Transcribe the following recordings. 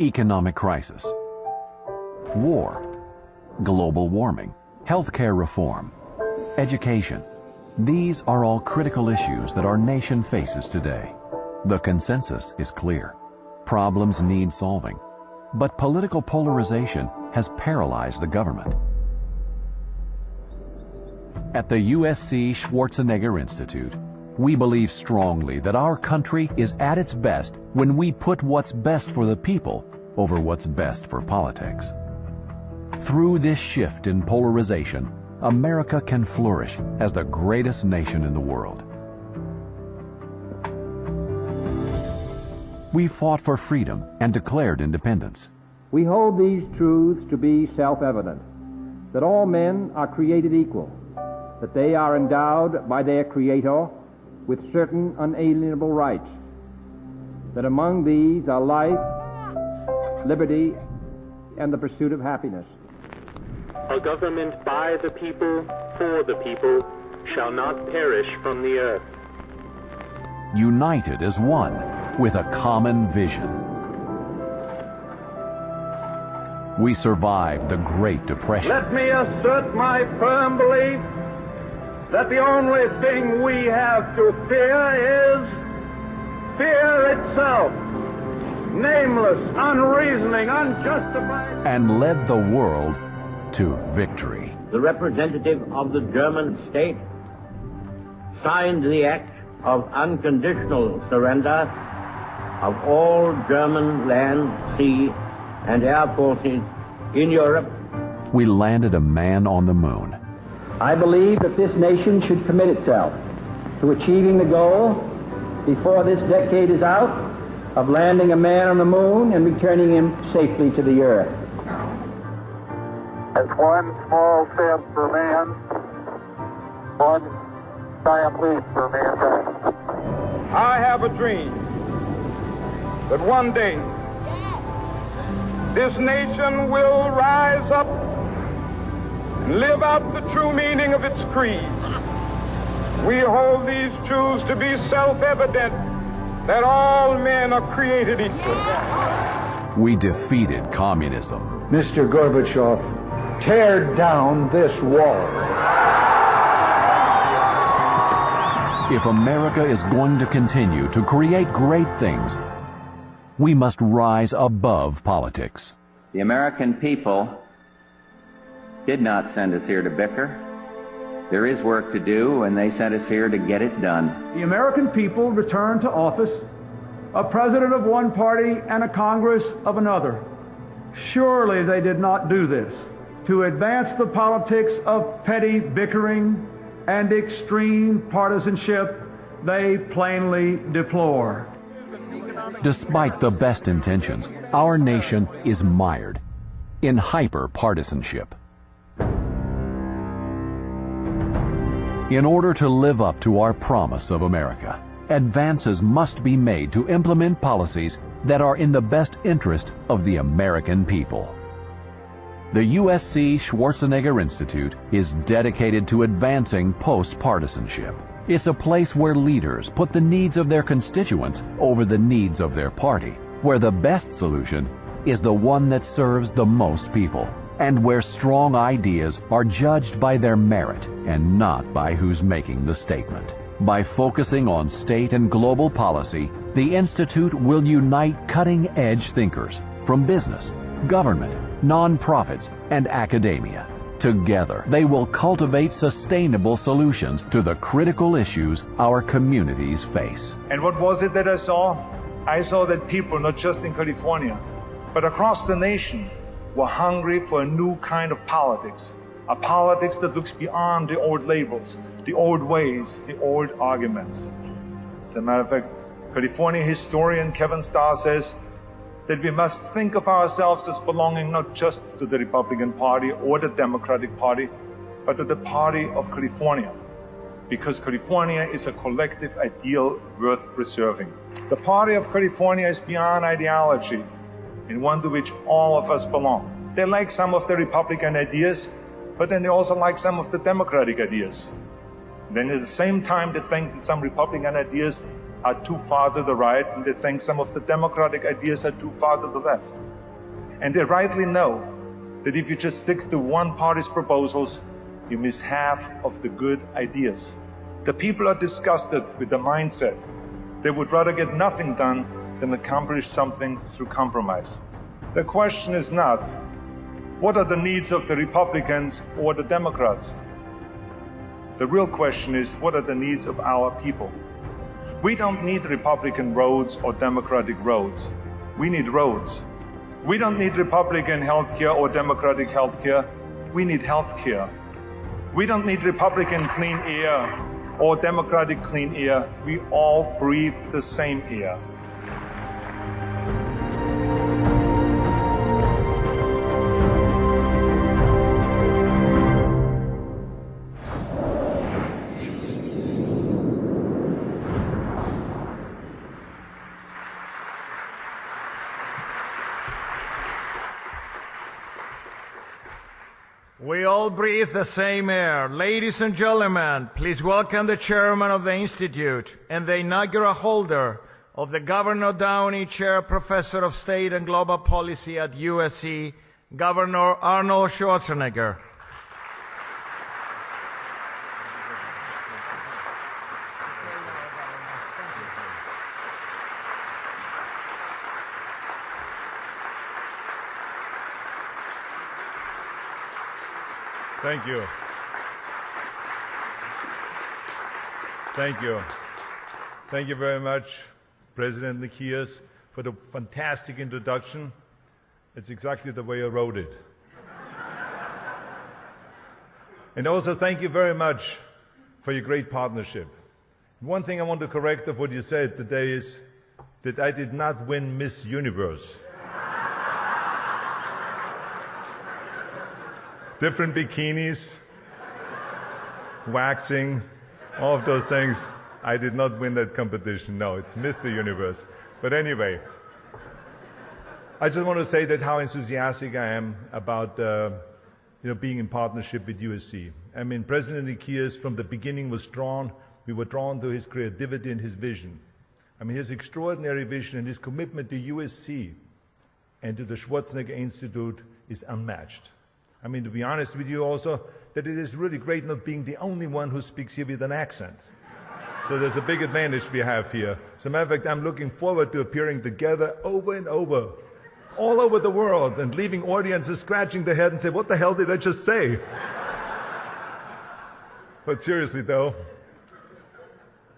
economic crisis, war, global warming, healthcare reform, education. These are all critical issues that our nation faces today. The consensus is clear. Problems need solving, but political polarization has paralyzed the government. At the USC Schwarzenegger Institute, we believe strongly that our country is at its best when we put what's best for the people over what's best for politics. Through this shift in polarization, America can flourish as the greatest nation in the world. We fought for freedom and declared independence. We hold these truths to be self-evident, that all men are created equal, that they are endowed by their Creator with certain unalienable rights, that among these are life, liberty, and the pursuit of happiness. A government by the people, for the people, shall not perish from the earth. United as one, with a common vision. We survived the Great Depression. Let me assert my firm belief that the only thing we have to fear is fear itself. Nameless, unreasoning, unjustified. And led the world to victory. The representative of the German state signed the act of unconditional surrender of all German land, sea, and air forces in Europe. We landed a man on the moon. I believe that this nation should commit itself to achieving the goal, before this decade is out, of landing a man on the moon and returning him safely to the earth. It's one small step for man, one giant leap for mankind. I have a dream that one day this nation will rise up and live out the true meaning of its creed. We hold these truths to be self-evident, that all men are created equal. We defeated communism. Mr. Gorbachev, tear down this wall. If America is going to continue to create great things, we must rise above politics. The American people did not send us here to bicker. There is work to do, and they sent us here to get it done. The American people returned to office a president of one party and a Congress of another. Surely they did not do this to advance the politics of petty bickering and extreme partisanship they plainly deplore. Despite the best intentions, our nation is mired in hyper-partisanship. In order to live up to our promise of America, advances must be made to implement policies that are in the best interest of the American people. The USC Schwarzenegger Institute is dedicated to advancing post-partisanship. It's a place where leaders put the needs of their constituents over the needs of their party, where the best solution is the one that serves the most people, and where strong ideas are judged by their merit and not by who's making the statement. By focusing on state and global policy, the Institute will unite cutting-edge thinkers from business, government, nonprofits, and academia. Together, they will cultivate sustainable solutions to the critical issues our communities face. And what was it that I saw? I saw that people, not just in California, but across the nation, were hungry for a new kind of politics. A politics that looks beyond the old labels, the old ways, the old arguments. As a matter of fact, California historian Kevin Starr says that we must think of ourselves as belonging not just to the Republican Party or the Democratic Party, but to the Party of California, because California is a collective ideal worth preserving. The Party of California is beyond ideology, and one to which all of us belong. They like some of the Republican ideas, but then they also like some of the Democratic ideas. And then at the same time, they think that some Republican ideas are too far to the right, and they think some of the Democratic ideas are too far to the left. And they rightly know that if you just stick to one party's proposals, you miss half of the good ideas. The people are disgusted with the mindset. They would rather get nothing done than accomplish something through compromise. The question is not, what are the needs of the Republicans or the Democrats? The real question is, what are the needs of our people? We don't need Republican roads or Democratic roads. We need roads. We don't need Republican healthcare or Democratic healthcare. We need healthcare. We don't need Republican clean air or Democratic clean air. We all breathe the same air. We all breathe the same air. Ladies and gentlemen, please welcome the chairman of the Institute and the inaugural holder of the Governor Downey Chair, Professor of State and Global Policy at USC, Governor Arnold Schwarzenegger. Thank you. Thank you. Thank you very much, President Nikias, for the fantastic introduction. It's exactly the way I wrote it. And also thank you very much for your great partnership. One thing I want to correct of what you said today is that I did not win Miss Universe. Different bikinis, waxing, all of those things. I did not win that competition. No, it's Mr. Universe. But anyway, I just want to say that how enthusiastic I am about being in partnership with USC. I mean, President Nikias from the beginning we were drawn to his creativity and his vision. I mean, his extraordinary vision and his commitment to USC and to the Schwarzenegger Institute is unmatched. I mean, to be honest with you also, that it is really great not being the only one who speaks here with an accent. So there's a big advantage we have here. As a matter of fact, I'm looking forward to appearing together over and over, all over the world, and leaving audiences scratching their head and say, what the hell did I just say? But seriously though,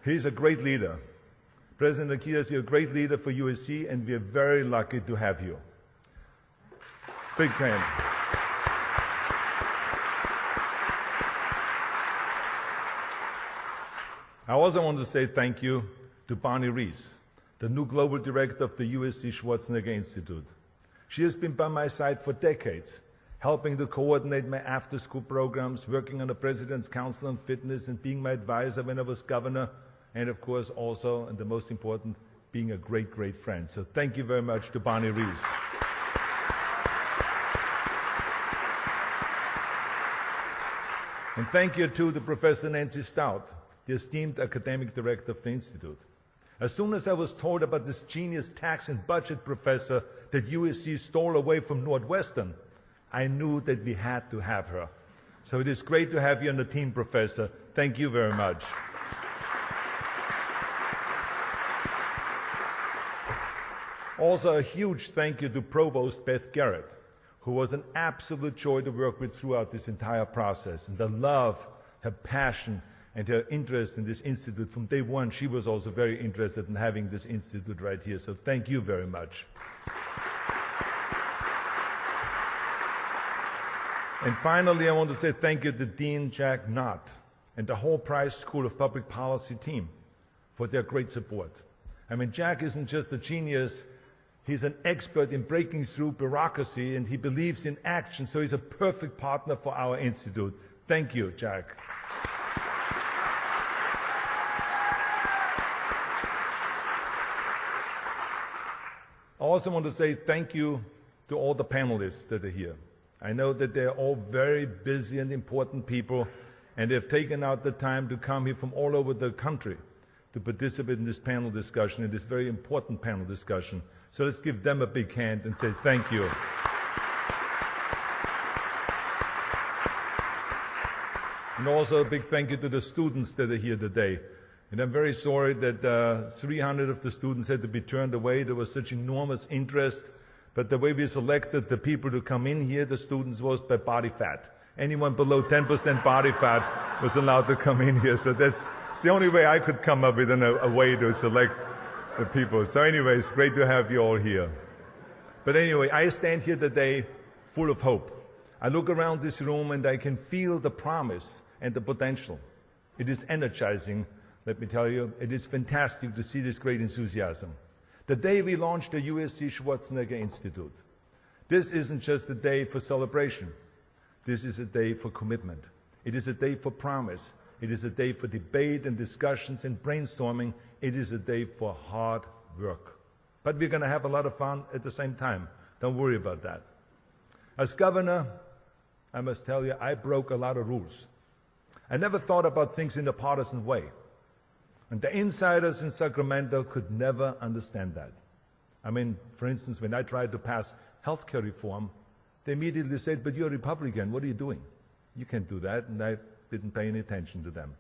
he's a great leader. President Nikias, you're a great leader for USC, and we are very lucky to have you. Big hand. I also want to say thank you to Barney Rees, the new global director of the USC Schwarzenegger Institute. She has been by my side for decades, helping to coordinate my after-school programs, working on the President's Council on Fitness, and being my advisor when I was governor, and of course also, and the most important, being a great, great friend. So thank you very much to Barney Rees. And thank you to Professor Nancy Stout, the esteemed academic director of the Institute. As soon as I was told about this genius tax and budget professor that USC stole away from Northwestern, I knew that we had to have her. So it is great to have you on the team, Professor. Thank you very much. Also, a huge thank you to Provost Beth Garrett, who was an absolute joy to work with throughout this entire process. And the love, her passion, and her interest in this institute. From day one, she was also very interested in having this institute right here. So thank you very much. And finally, I want to say thank you to Dean Jack Knott and the whole Price School of Public Policy team for their great support. I mean, Jack isn't just a genius, he's an expert in breaking through bureaucracy, and he believes in action, so he's a perfect partner for our institute. Thank you, Jack. I also want to say thank you to all the panelists that are here. I know that they're all very busy and important people, and they've taken out the time to come here from all over the country to participate in this panel discussion, in this very important panel discussion. So let's give them a big hand and say thank you. And also a big thank you to the students that are here today. And I'm very sorry that 300 of the students had to be turned away. There was such enormous interest. But the way we selected the people to come in here, the students, was by body fat. Anyone below 10% body fat was allowed to come in here. So that's the only way I could come up with a way to select the people. So anyway, it's great to have you all here. But anyway, I stand here today full of hope. I look around this room and I can feel the promise and the potential. It is energizing, let me tell you. It is fantastic to see this great enthusiasm. The day we launched the USC Schwarzenegger Institute, this isn't just a day for celebration. This is a day for commitment. It is a day for promise. It is a day for debate and discussions and brainstorming. It is a day for hard work. But we're going to have a lot of fun at the same time. Don't worry about that. As governor, I must tell you, I broke a lot of rules. I never thought about things in a partisan way. And the insiders in Sacramento could never understand that. I mean, for instance, when I tried to pass healthcare reform, they immediately said, "But you're a Republican, what are you doing? You can't do that," and I didn't pay any attention to them.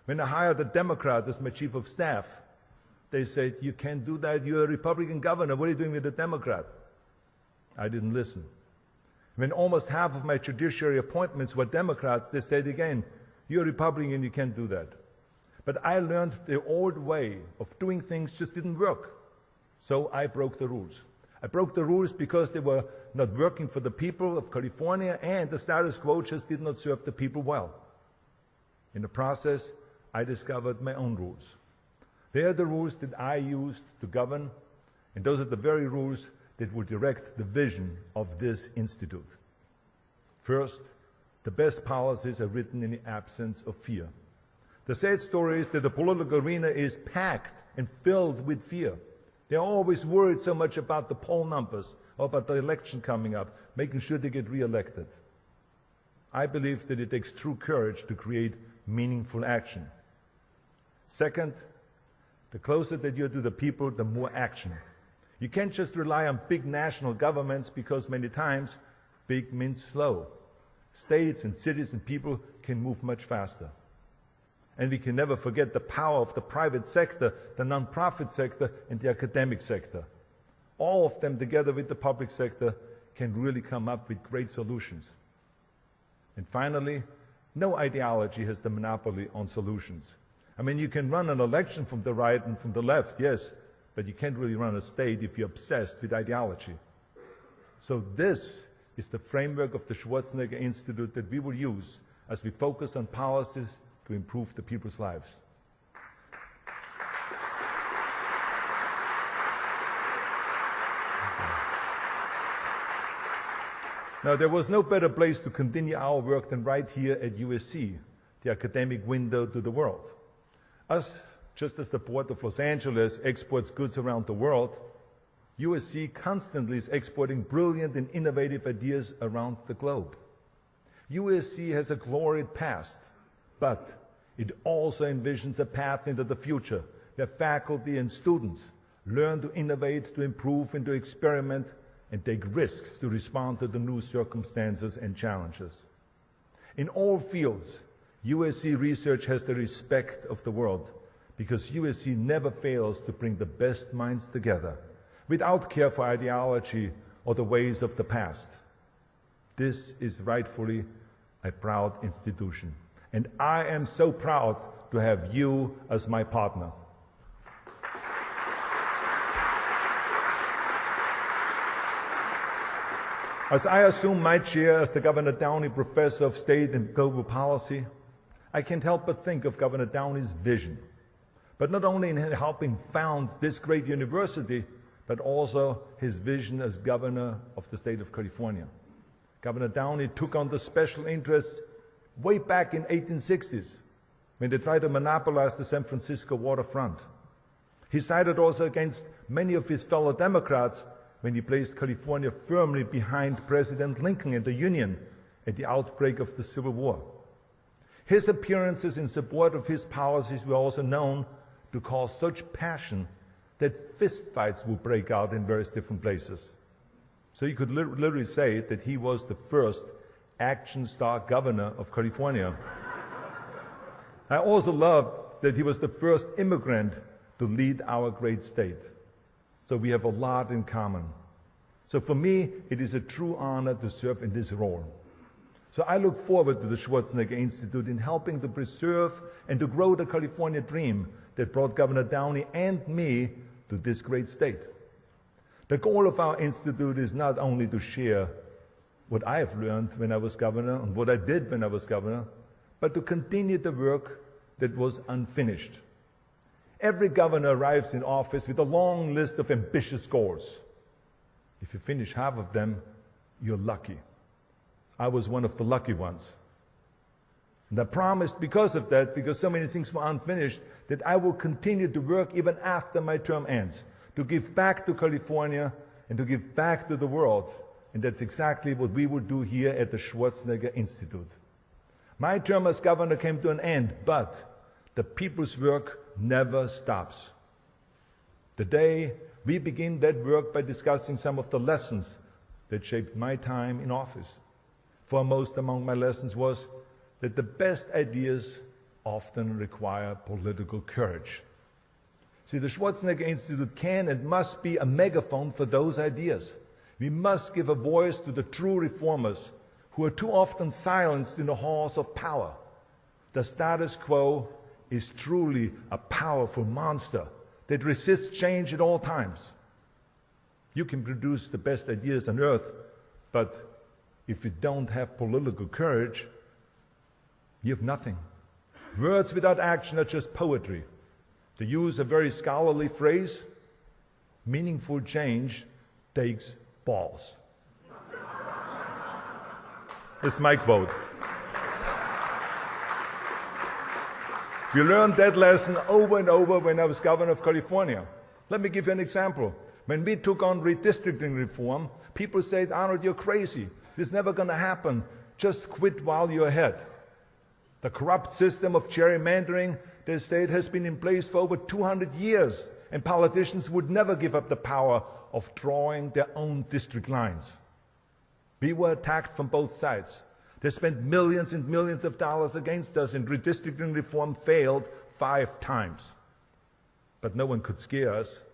When I hired a Democrat as my chief of staff, they said, "You can't do that, you're a Republican governor, what are you doing with a Democrat?" I didn't listen. When almost half of my judiciary appointments were Democrats, they said again, "You're a Republican, you can't do that." But I learned the old way of doing things just didn't work. So I broke the rules. I broke the rules because they were not working for the people of California, and the status quo just did not serve the people well. In the process, I discovered my own rules. They are the rules that I used to govern, and those are the very rules that will direct the vision of this institute. First, the best policies are written in the absence of fear. The sad story is that the political arena is packed and filled with fear. They're always worried so much about the poll numbers, or about the election coming up, making sure they get re-elected. I believe that it takes true courage to create meaningful action. Second, the closer that you're to the people, the more action. You can't just rely on big national governments, because many times big means slow. States and cities and people can move much faster. And we can never forget the power of the private sector, the nonprofit sector, and the academic sector. All of them together with the public sector can really come up with great solutions. And finally, no ideology has the monopoly on solutions. I mean, you can run an election from the right and from the left, yes, but you can't really run a state if you're obsessed with ideology. So this is the framework of the Schwarzenegger Institute that we will use as we focus on policies to improve the people's lives. Now, there was no better place to continue our work than right here at USC, the academic window to the world. Us, just as the Port of Los Angeles exports goods around the world, USC constantly is exporting brilliant and innovative ideas around the globe. USC has a gloried past, but it also envisions a path into the future where faculty and students learn to innovate, to improve, and to experiment, and take risks to respond to the new circumstances and challenges. In all fields, USC research has the respect of the world, because USC never fails to bring the best minds together without care for ideology or the ways of the past. This is rightfully a proud institution. And I am so proud to have you as my partner. As I assume my chair as the Governor Downey Professor of State and Global Policy, I can't help but think of Governor Downey's vision, but not only in helping found this great university, but also his vision as governor of the state of California. Governor Downey took on the special interests way back in 1860s, when they tried to monopolize the San Francisco waterfront. He sided also against many of his fellow Democrats when he placed California firmly behind President Lincoln and the Union at the outbreak of the Civil War. His appearances in support of his policies were also known to cause such passion that fistfights would break out in various different places. So you could literally say that he was the first action star governor of California. I also love that he was the first immigrant to lead our great state. So we have a lot in common. So for me, it is a true honor to serve in this role. So I look forward to the Schwarzenegger Institute in helping to preserve and to grow the California dream that brought Governor Downey and me to this great state. The goal of our institute is not only to share what I have learned when I was governor and what I did when I was governor, but to continue the work that was unfinished. Every governor arrives in office with a long list of ambitious goals. If you finish half of them, you're lucky. I was one of the lucky ones. And I promised because of that, because so many things were unfinished, that I will continue to work even after my term ends, to give back to California and to give back to the world. And that's exactly what we will do here at the Schwarzenegger Institute. My term as governor came to an end, but the people's work never stops. Today, we begin that work by discussing some of the lessons that shaped my time in office. Foremost among my lessons was that the best ideas often require political courage. See, the Schwarzenegger Institute can and must be a megaphone for those ideas. We must give a voice to the true reformers who are too often silenced in the halls of power. The status quo is truly a powerful monster that resists change at all times. You can produce the best ideas on earth, but if you don't have political courage, you have nothing. Words without action are just poetry. To use a very scholarly phrase, meaningful change takes balls. It's my quote. We learned that lesson over and over when I was governor of California. Let me give you an example. When we took on redistricting reform, people said, Arnold, you're crazy. This is never going to happen. Just quit while you're ahead. The corrupt system of gerrymandering, they say, it has been in place for over 200 years, and politicians would never give up the power of drawing their own district lines. We were attacked from both sides. They spent millions and millions of dollars against us, and redistricting reform failed 5 times. But no one could scare us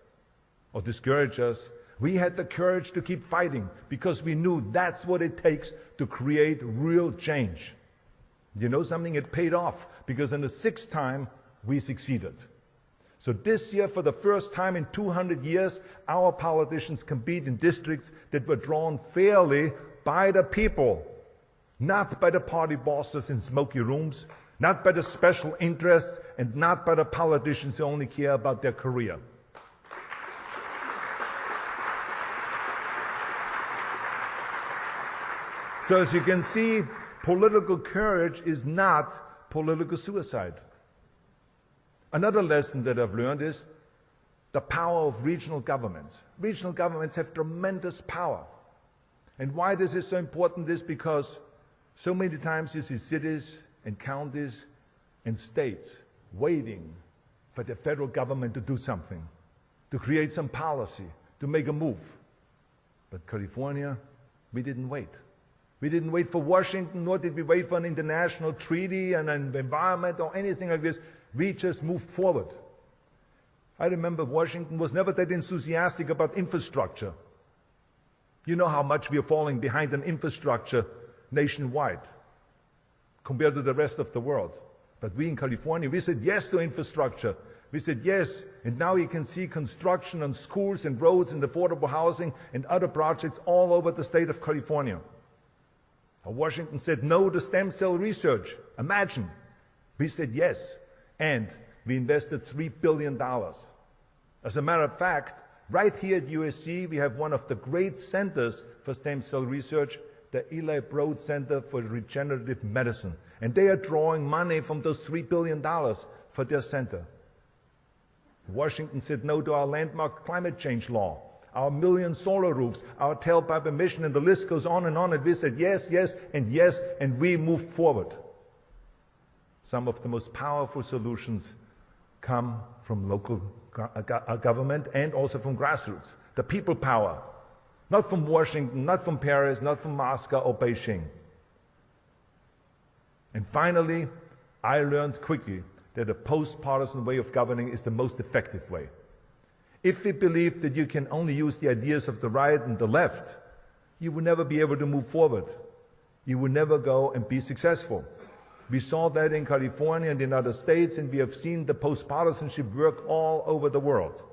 or discourage us. We had the courage to keep fighting because we knew that's what it takes to create real change. You know something? It paid off because in the 6th time, we succeeded. So this year, for the first time in 200 years, our politicians compete in districts that were drawn fairly by the people, not by the party bosses in smoky rooms, not by the special interests, and not by the politicians who only care about their career. So as you can see, political courage is not political suicide. Another lesson that I've learned is the power of regional governments. Regional governments have tremendous power. And why this is so important is because so many times you see cities and counties and states waiting for the federal government to do something, to create some policy, to make a move. But California, we didn't wait. We didn't wait for Washington, nor did we wait for an international treaty and an environment or anything like this. We just moved forward. I remember Washington was never that enthusiastic about infrastructure. You know how much we are falling behind on infrastructure nationwide compared to the rest of the world. But we in California, we said yes to infrastructure. We said yes, and now you can see construction on schools and roads and affordable housing and other projects all over the state of California. Washington said no to stem cell research. Imagine. We said yes, and we invested $3 billion. As a matter of fact, right here at USC, we have one of the great centers for stem cell research, the Eli Broad Center for Regenerative Medicine. And they are drawing money from those $3 billion for their center. Washington said no to our landmark climate change law, our 1 million solar roofs, our tailpipe emission, and the list goes on. And we said yes, yes, and we moved forward. Some of the most powerful solutions come from local government and also from grassroots. The people power, not from Washington, not from Paris, not from Moscow or Beijing. And finally, I learned quickly that a post-partisan way of governing is the most effective way. If we believe that you can only use the ideas of the right and the left, you will never be able to move forward. You will never go and be successful. We saw that in California and in other states, and we have seen the post-partisanship work all over the world.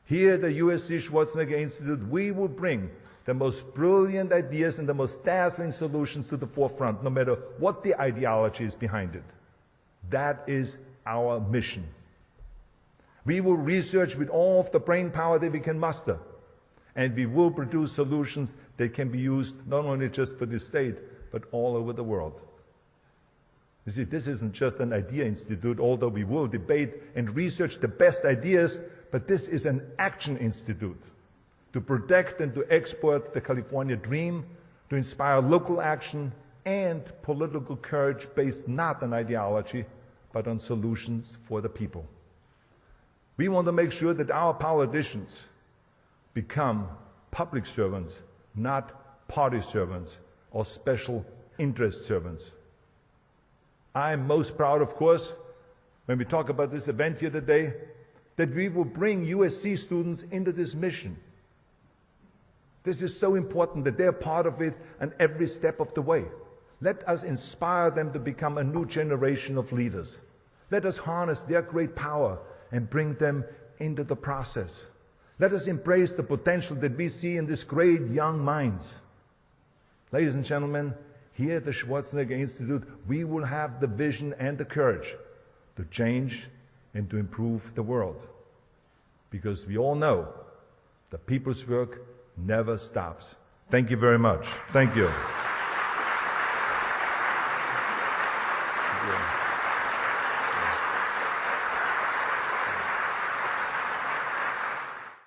Here at the USC Schwarzenegger Institute, we will bring the most brilliant ideas and the most dazzling solutions to the forefront, no matter what the ideology is behind it. That is our mission. We will research with all of the brain power that we can muster, and we will produce solutions that can be used not only just for this state, but all over the world. You see, this isn't just an idea institute, although we will debate and research the best ideas, but this is an action institute to protect and to export the California dream, to inspire local action and political courage based not on ideology, but on solutions for the people. We want to make sure that our politicians become public servants, not party servants or special interest servants. I'm most proud, of course, when we talk about this event here today, that we will bring USC students into this mission. This is so important that they're part of it on every step of the way. Let us inspire them to become a new generation of leaders. Let us harness their great power and bring them into the process. Let us embrace the potential that we see in these great young minds. Ladies and gentlemen, here at the Schwarzenegger Institute, we will have the vision and the courage to change and to improve the world. Because we all know the people's work never stops. Thank you very much. Thank you.